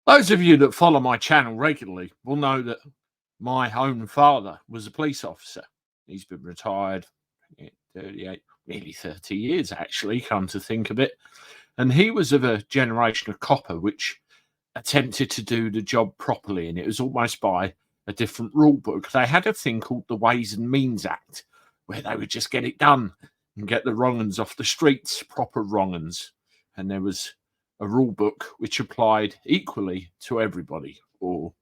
Those of you that follow my channel regularly will know that my own father was a police officer. He's been retired 38, nearly 30 years, actually, come to think of it. And he was of a generation of copper which attempted to do the job properly, and it was almost by a different rule book. They had a thing called the Ways and Means Act, where they would just get it done and get the wrong uns off the streets, proper wrong uns. And there was a rule book which applied equally to everybody, or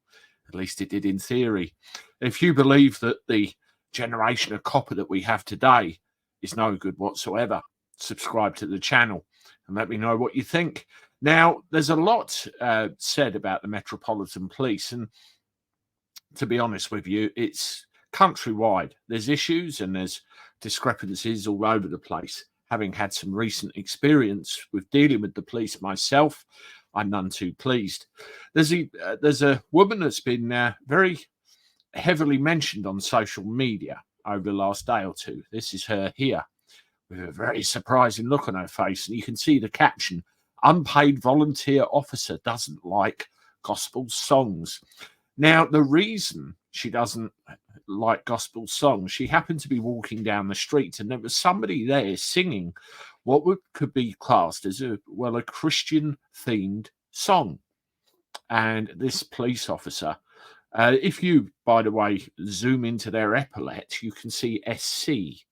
at least it did in theory. If you believe that the generation of copper that we have today is no good whatsoever, subscribe to the channel and let me know what you think. Now, there's a lot said about the Metropolitan Police, and to be honest with you, it's countrywide. There's issues and there's discrepancies all over the place. Having had some recent experience with dealing with the police myself, I'm none too pleased. There's a woman that's been very heavily mentioned on social media over the last day or two. This is her here with a very surprising look on her face, and you can see the caption: "Unpaid volunteer officer doesn't like gospel songs." Now, the reason she doesn't like gospel songs, she happened to be walking down the street and there was somebody there singing what could be classed as a Christian themed song. And this police officer, if you, by the way, zoom into their epaulette, you can see SC,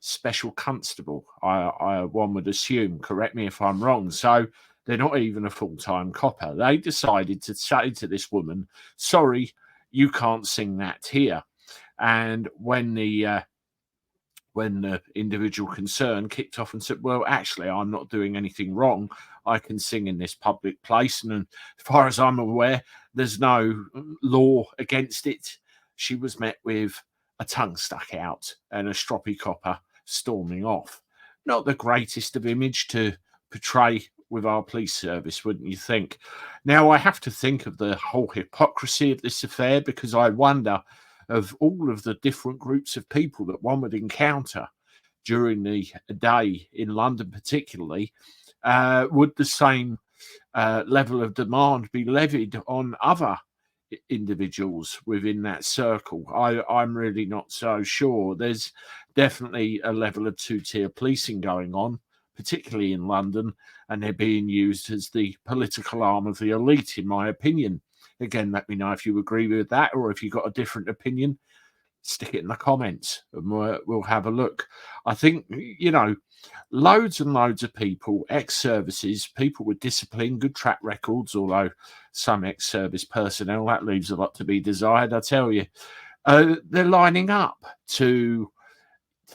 Special Constable. One would assume, correct me if I'm wrong. So they're not even a full-time copper. They decided to say to this woman, "Sorry, you can't sing that here." And when the individual concerned kicked off and said, "Well, actually, I'm not doing anything wrong. I can sing in this public place, and as far as I'm aware, there's no law against it," she was met with a tongue stuck out and a stroppy copper storming off. Not the greatest of image to portray with our police service, wouldn't you think? Now, I have to think of the whole hypocrisy of this affair, because I wonder, of all of the different groups of people that one would encounter during the day in London particularly, would the same level of demand be levied on other individuals within that circle? I'm really not so sure. There's definitely a level of two-tier policing going on, particularly in London, and they're being used as the political arm of the elite, in my opinion. Again, let me know if you agree with that, or if you've got a different opinion. Stick it in the comments and we'll have a look. I think, loads and loads of people, ex-services, people with discipline, good track records, although some ex-service personnel, that leaves a lot to be desired, I tell you. They're lining up to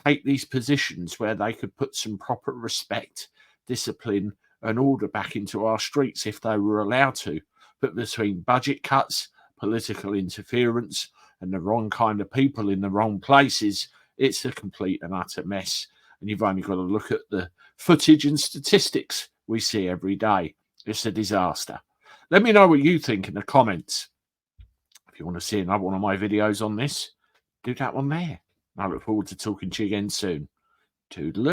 take these positions where they could put some proper respect, discipline and order back into our streets if they were allowed to. But between budget cuts, political interference and the wrong kind of people in the wrong places, it's a complete and utter mess. And you've only got to look at the footage and statistics we see every day. It's a disaster. Let me know what you think in the comments. If you want to see another one of my videos on this, do that one there. I look forward to talking to you again soon. Toodaloo.